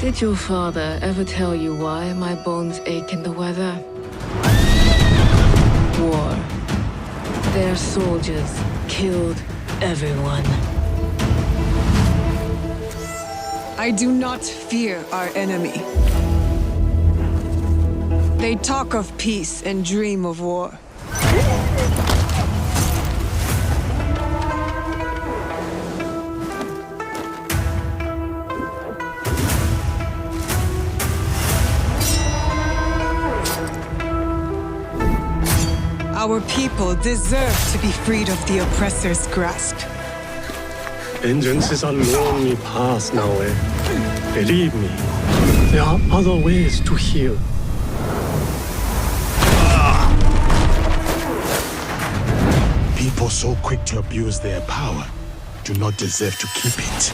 Did your father ever tell you why my bones ache in the weather? War. Their soldiers killed everyone. I do not fear our enemy. They talk of peace and dream of war. Our people deserve to be freed of the oppressor's grasp. Vengeance is a lonely path now, eh? Believe me, there are other ways to heal. People so quick to abuse their power do not deserve to keep it.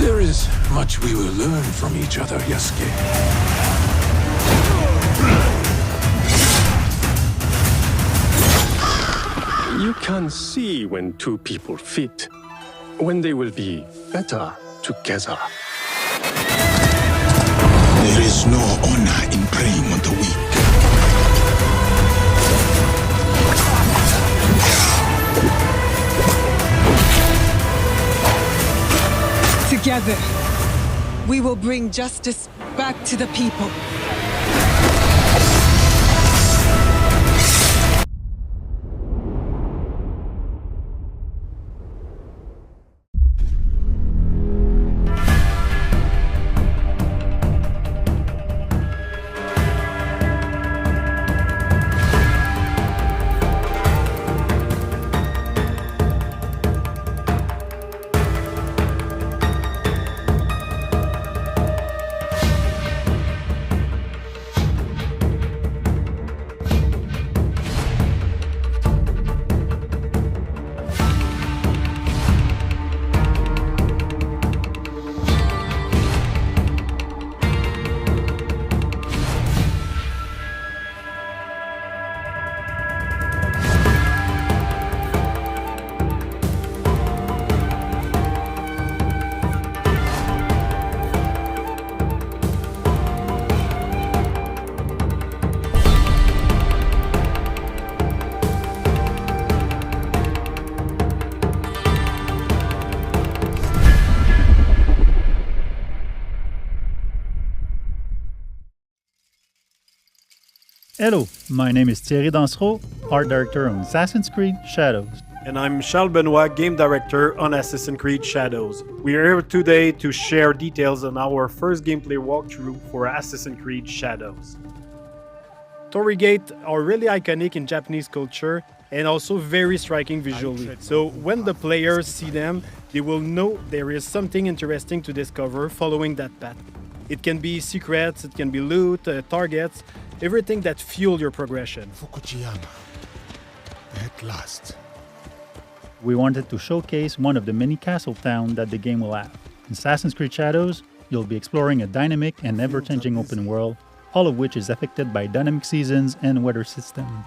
There is much we will learn from each other, Yasuke. You can see when two people fit, when they will be better together. There is no honor in preying on the weak. Together, we will bring justice back to the people. Hello, my name is Thierry Dansereau, Art Director on Assassin's Creed Shadows. And I'm Charles Benoit, Game Director on Assassin's Creed Shadows. We are here today to share details on our first gameplay walkthrough for Assassin's Creed Shadows. Torii Gates are really iconic in Japanese culture and also very striking visually. So when the players see them, they will know there is something interesting to discover following that path. It can be secrets, it can be loot, targets, everything that fuel your progression. Fukujiyama. At last. We wanted to showcase one of the many castle towns that the game will have. In Assassin's Creed Shadows, you'll be exploring a dynamic and ever-changing open world, all of which is affected by dynamic seasons and weather system.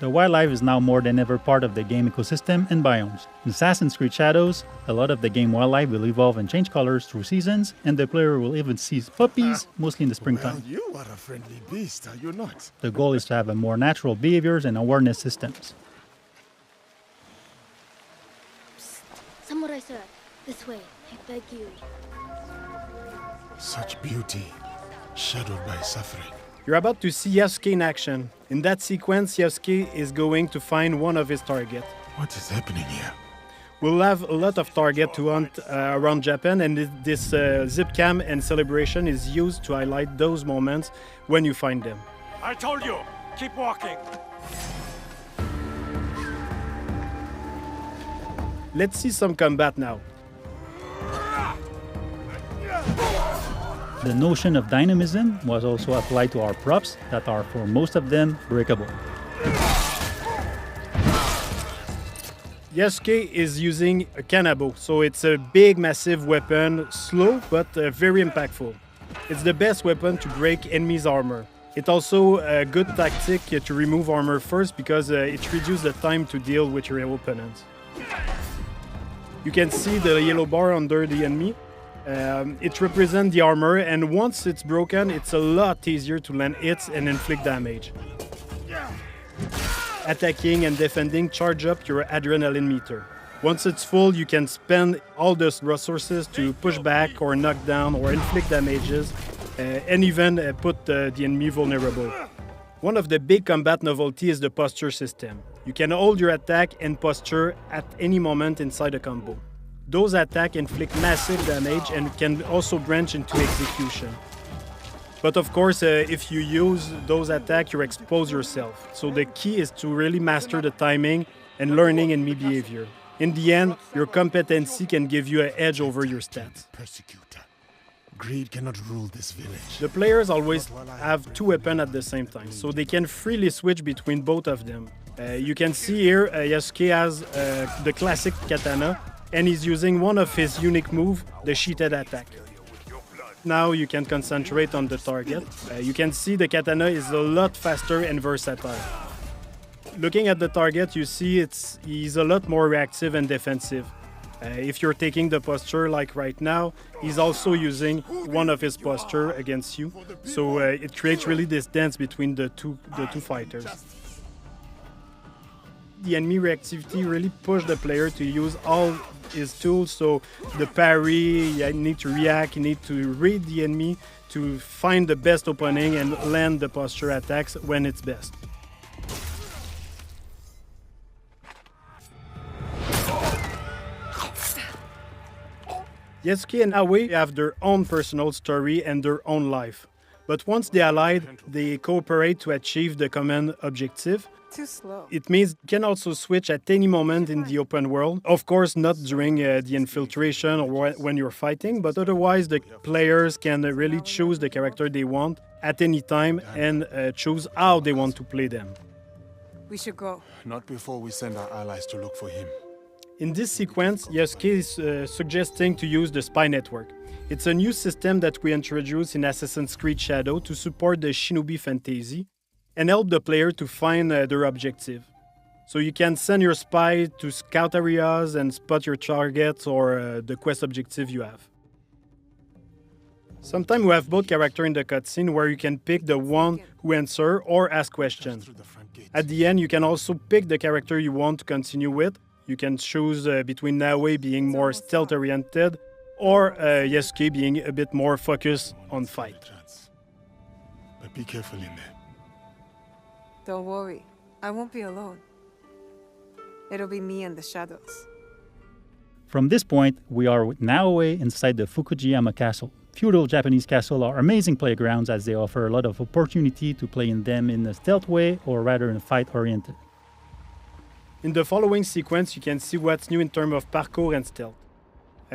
The wildlife is now more than ever part of the game ecosystem and biomes. In Assassin's Creed Shadows, a lot of the game wildlife will evolve and change colors through seasons, and the player will even see puppies, mostly in the springtime. Well, you are a friendly beast, are you not? The goal is to have a more natural behaviors and awareness systems. Psst. Samurai sir, this way, I beg you. Such beauty, shadowed by suffering. You're about to see Yasuke in action. In that sequence, Yasuke is going to find one of his targets. What is happening here? We'll have a lot of targets to hunt around Japan, and this zip cam and celebration is used to highlight those moments when you find them. I told you, keep walking. Let's see some combat now. The notion of dynamism was also applied to our props that are, for most of them, breakable. Yasuke is using a kanabo, so it's a big, massive weapon, slow but very impactful. It's the best weapon to break enemies' armor. It's also a good tactic to remove armor first because it reduces the time to deal with your opponents. You can see the yellow bar under the enemy. It represents the armor, and once it's broken, it's a lot easier to land hits and inflict damage. Attacking and defending charge up your adrenaline meter. Once it's full, you can spend all those resources to push back or knock down or inflict damages, and even put the enemy vulnerable. One of the big combat novelty is the posture system. You can hold your attack and posture at any moment inside a combo. Those attacks inflict massive damage and can also branch into execution. But of course, if you use those attacks, you expose yourself. So the key is to really master the timing and learning enemy behavior. In the end, your competency can give you an edge over your stats. Persecutor. Greed cannot rule this village. The players always have two weapons at the same time, so they can freely switch between both of them. You can see here Yasuke has the classic katana, and he's using one of his unique moves, the sheeted attack. Now you can concentrate on the target. You can see the katana is a lot faster and versatile. Looking at the target, you see he's a lot more reactive and defensive. If you're taking the posture like right now, he's also using one of his posture against you. So it creates really this dance between the two fighters. The enemy reactivity really pushed the player to use all his tools. So the parry, you need to react, you need to read the enemy to find the best opening and land the posture attacks when it's best. Yasuke and Aoi have their own personal story and their own life. But once they allied, they cooperate to achieve the common objective. Too slow. It means you can also switch at any moment in the open world. Of course, not during the infiltration or when you're fighting, but otherwise the players can really choose the character they want at any time and choose how they want to play them. We should go. Not before we send our allies to look for him. In this sequence, Yasuke is suggesting to use the spy network. It's a new system that we introduced in Assassin's Creed Shadow to support the shinobi fantasy and help the player to find their objective. So you can send your spy to scout areas and spot your targets or the quest objective you have. Sometimes we have both characters in the cutscene where you can pick the one who answers or ask questions. At the end, you can also pick the character you want to continue with. You can choose between Naoe being more stealth-oriented or Yasuke being a bit more focused on fight. But be careful in there. Don't worry. I won't be alone. It'll be me and the shadows. From this point, we are with Naoe inside the Fukujiyama Castle. Feudal Japanese castles are amazing playgrounds as they offer a lot of opportunity to play in them in a stealth way or rather in a fight-oriented. In the following sequence, you can see what's new in terms of parkour and stealth.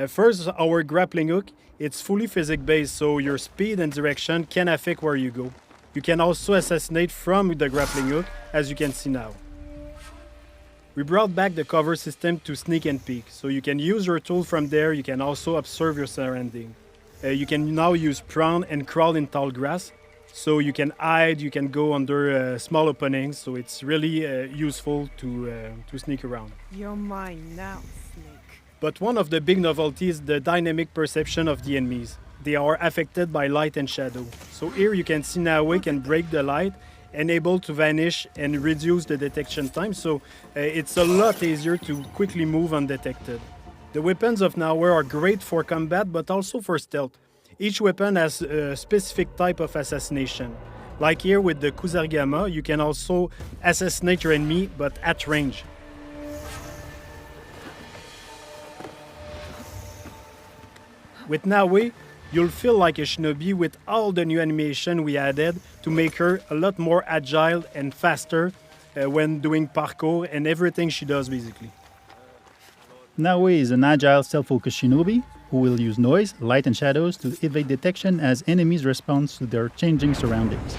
First, our grappling hook. It's fully physics-based, so your speed and direction can affect where you go. You can also assassinate from the grappling hook, as you can see now. We brought back the cover system to sneak and peek, so you can use your tool from there. You can also observe your surrounding. You can now use prone and crawl in tall grass. So you can hide, you can go under small openings, so it's really useful to sneak around. You're mine now, Snake. But one of the big novelties is the dynamic perception of the enemies. They are affected by light and shadow. So here you can see Naoe can break the light and able to vanish and reduce the detection time, so it's a lot easier to quickly move undetected. The weapons of Naoe are great for combat, but also for stealth. Each weapon has a specific type of assassination. Like here with the Kusarigama, you can also assassinate your enemy, but at range. With Naoe, you'll feel like a shinobi with all the new animation we added to make her a lot more agile and faster when doing parkour and everything she does basically. Naoe is an agile, self-focused shinobi who will use noise, light and shadows to evade detection as enemies respond to their changing surroundings.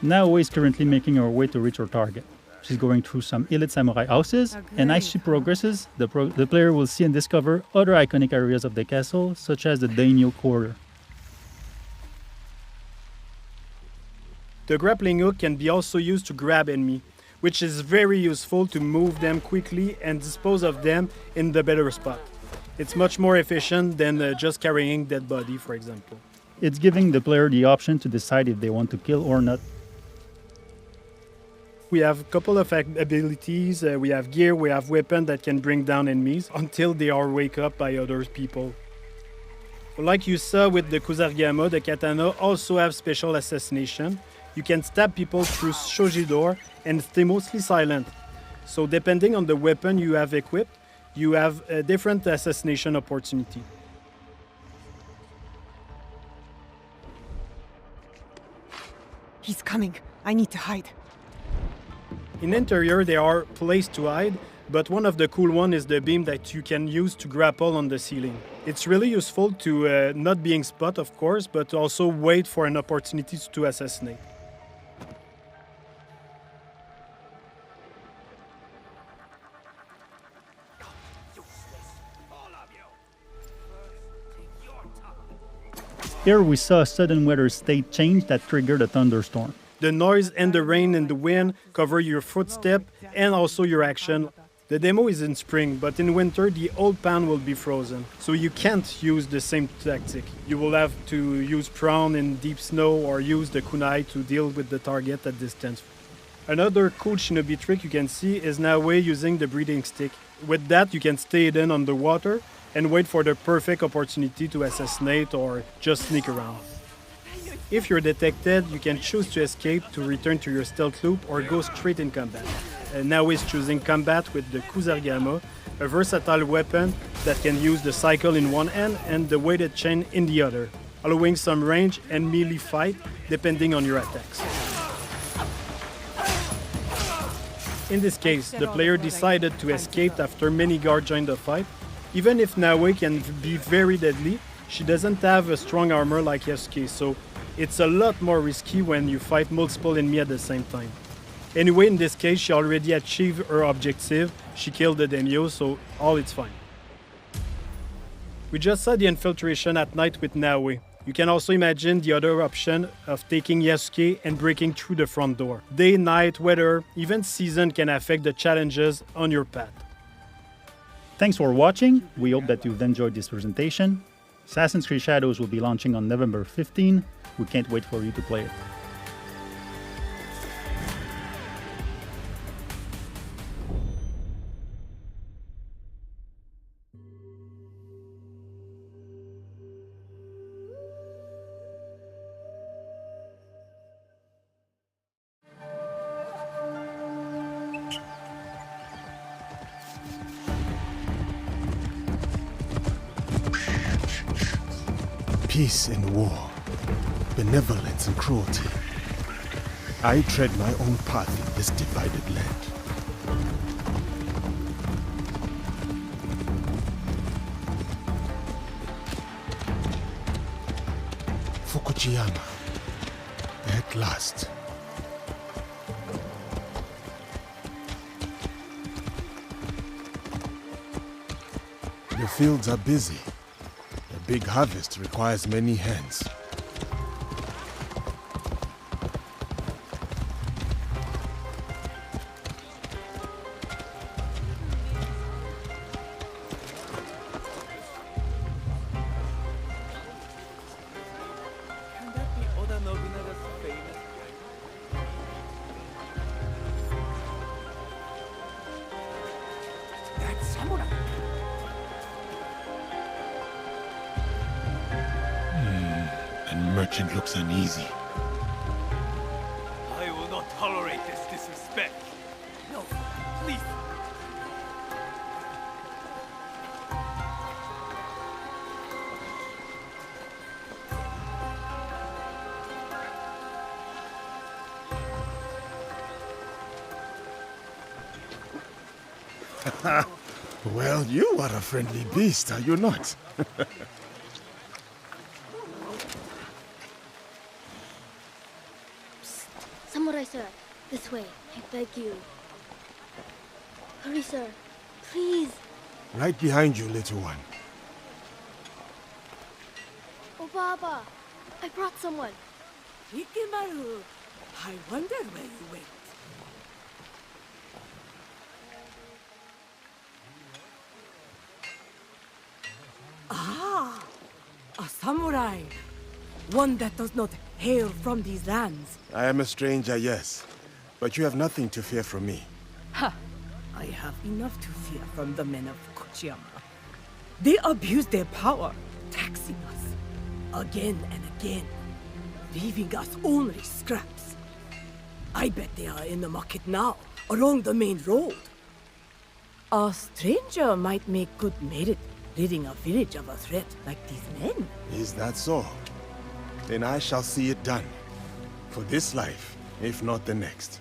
Naoe is currently making her way to reach her target. She's going through some elite samurai houses, and as she progresses, the player will see and discover other iconic areas of the castle, such as the daimyo quarter. The grappling hook can be also used to grab enemy, which is very useful to move them quickly and dispose of them in the better spot. It's much more efficient than just carrying dead body, for example. It's giving the player the option to decide if they want to kill or not. We have a couple of abilities, we have gear, we have weapons that can bring down enemies until they are wake up by other people. Like you saw with the Kusarigama, the katana also have special assassination. You can stab people through shoji door and stay mostly silent. So depending on the weapon you have equipped, you have a different assassination opportunity. He's coming. I need to hide. In interior, there are places to hide, but one of the cool ones is the beam that you can use to grapple on the ceiling. It's really useful to not being spot, of course, but also wait for an opportunity to assassinate. Here we saw a sudden weather state change that triggered a thunderstorm. The noise and the rain and the wind cover your footstep and also your action. The demo is in spring, but in winter the old pan will be frozen, so you can't use the same tactic. You will have to use prawn in deep snow or use the kunai to deal with the target at distance. Another cool shinobi trick you can see is Naoe using the breathing stick. With that you can stay hidden underwater and wait for the perfect opportunity to assassinate or just sneak around. If you're detected, you can choose to escape to return to your stealth loop or go straight in combat. Naoe is choosing combat with the Kusarigama, a versatile weapon that can use the cycle in one hand and the weighted chain in the other, allowing some range and melee fight depending on your attacks. In this case, the player decided to escape after many guards joined the fight. Even if Naoe can be very deadly, she doesn't have a strong armor like Yasuke, so it's a lot more risky when you fight multiple enemies at the same time. Anyway, in this case, she already achieved her objective. She killed the daimyo, so all is fine. We just saw the infiltration at night with Naoe. You can also imagine the other option of taking Yasuke and breaking through the front door. Day, night, weather, even season can affect the challenges on your path. Thanks for watching. We hope that you've enjoyed this presentation. Assassin's Creed Shadows will be launching on November 15. We can't wait for you to play it. Peace and war, benevolence and cruelty. I tread my own path in this divided land. Fukujiyama, at last. The fields are busy. A big harvest requires many hands. Merchant looks uneasy. I will not tolerate this disrespect. No, please. Well, you are a friendly beast, are you not? Samurai sir, this way, I beg you. Hurry sir, please. Right behind you, little one. Oh Baba, I brought someone. I wonder where you went. Ah, a samurai. One that does not hail from these lands. I am a stranger, yes. But you have nothing to fear from me. Ha! I have enough to fear from the men of Kochiyama. They abuse their power, taxing us again and again, leaving us only scraps. I bet they are in the market now, along the main road. A stranger might make good merit, ridding a village of a threat like these men. Is that so? Then I shall see it done. For this life, if not the next.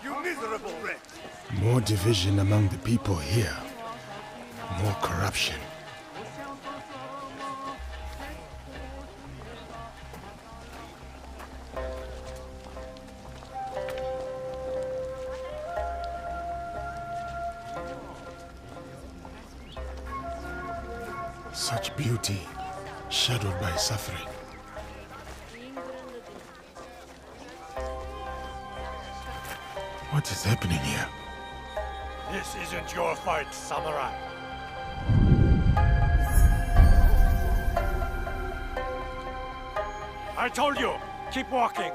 You miserable wretch! More division among the people here. More corruption. Such beauty, shadowed by suffering. What is happening here? This isn't your fight, samurai. I told you, keep walking.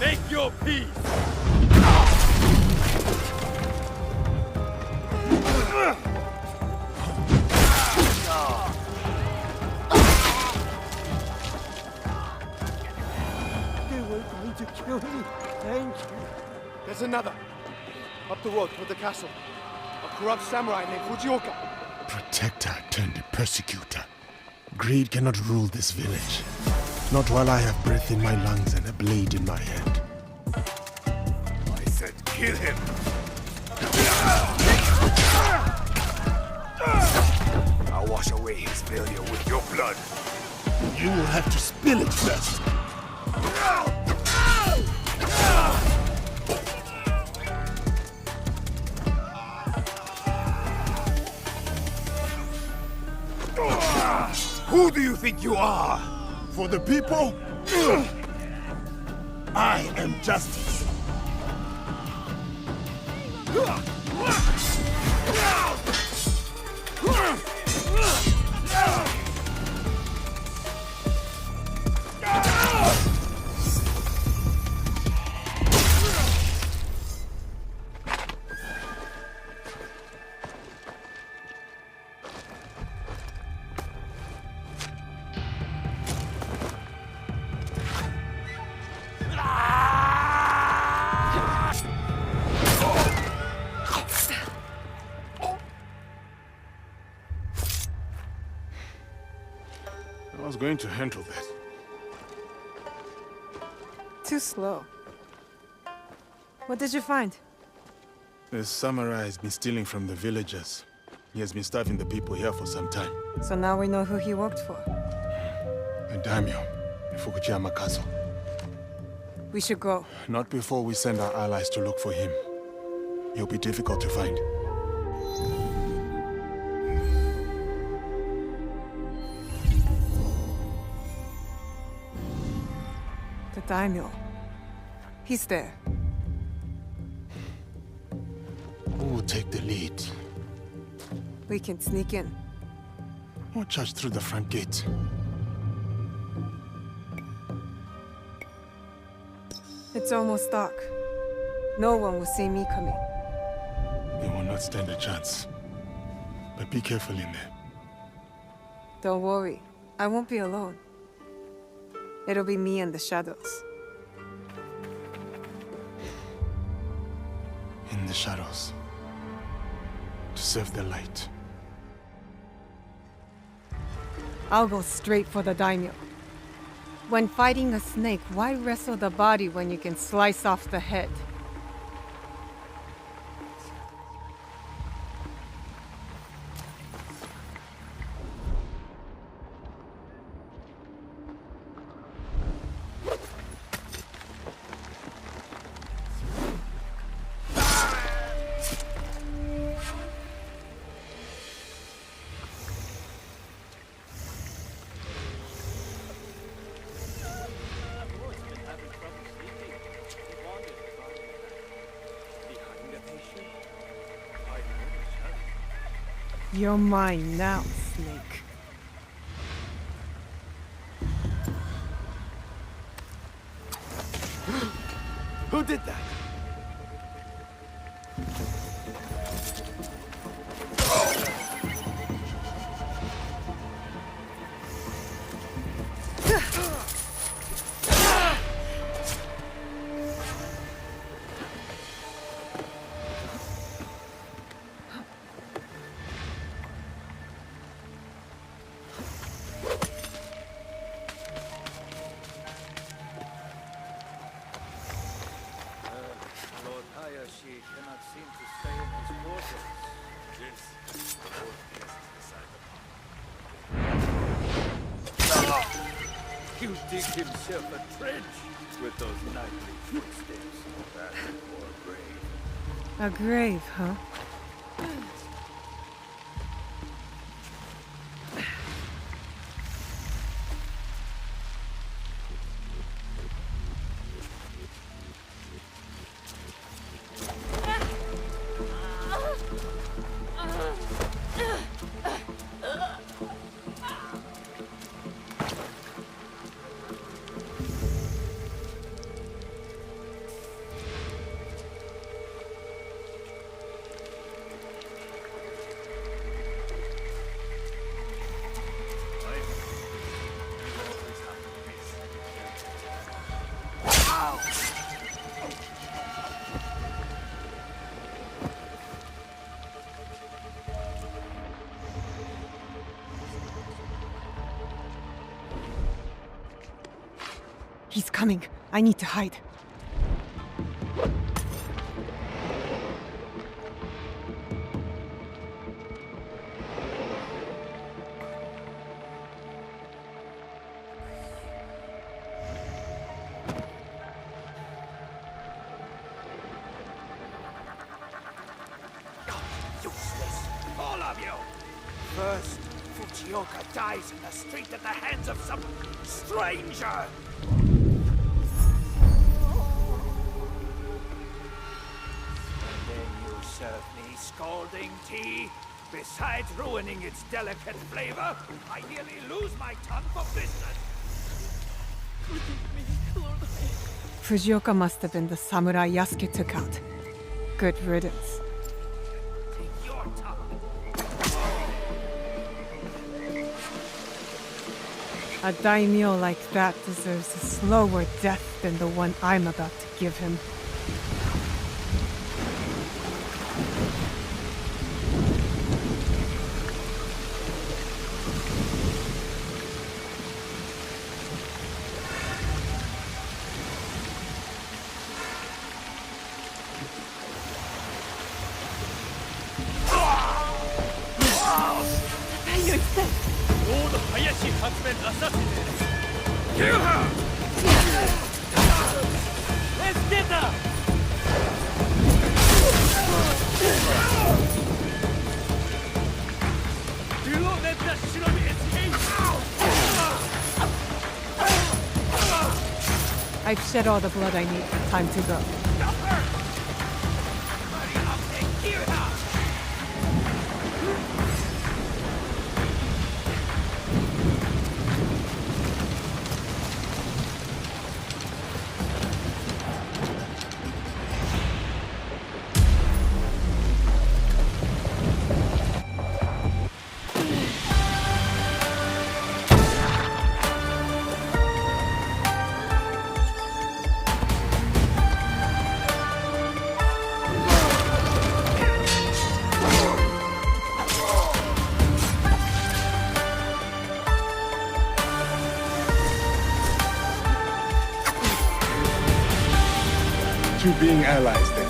Make your peace! They were going to kill me. Thank you. There's another. Up the road toward the castle. A corrupt samurai named Fujioka. Protector turned persecutor. Greed cannot rule this village. Not while I have breath in my lungs and a blade in my hand. I said kill him! I'll wash away his failure with your blood. You will have to spill it first. Who do you think you are? For the people, I am justice. I was going to handle that. Too slow. What did you find? The samurai has been stealing from the villagers. He has been starving the people here for some time. So now we know who he worked for. The daimyo in Fukuchiyama Castle. We should go. Not before we send our allies to look for him. He'll be difficult to find. The daimyo. He's there. Who will take the lead? We can sneak in. Or charge through the front gate? It's almost dark. No one will see me coming. They will not stand a chance. But be careful in there. Don't worry. I won't be alone. It'll be me and the shadows. In the shadows. To serve the light. I'll go straight for the daimyo. When fighting a snake, why wrestle the body when you can slice off the head? You're mine now, Snake. Who did that? You dig himself a trench with those nightly footsteps. That or a grave. A grave, huh? He's coming. I need to hide. Useless, all of you! First, Fujioka dies in the street at the hands of some stranger! Serve me scalding tea. Besides ruining its delicate flavor, I nearly lose my tongue for business. Fujioka must have been the samurai Yasuke took out. Good riddance. Take your tongue. A daimyo like that deserves a slower death than the one I'm about to give him. Let's get her! Do not let that shinobi escape! I I've shed all the blood I need. Time to go. Two being allies then.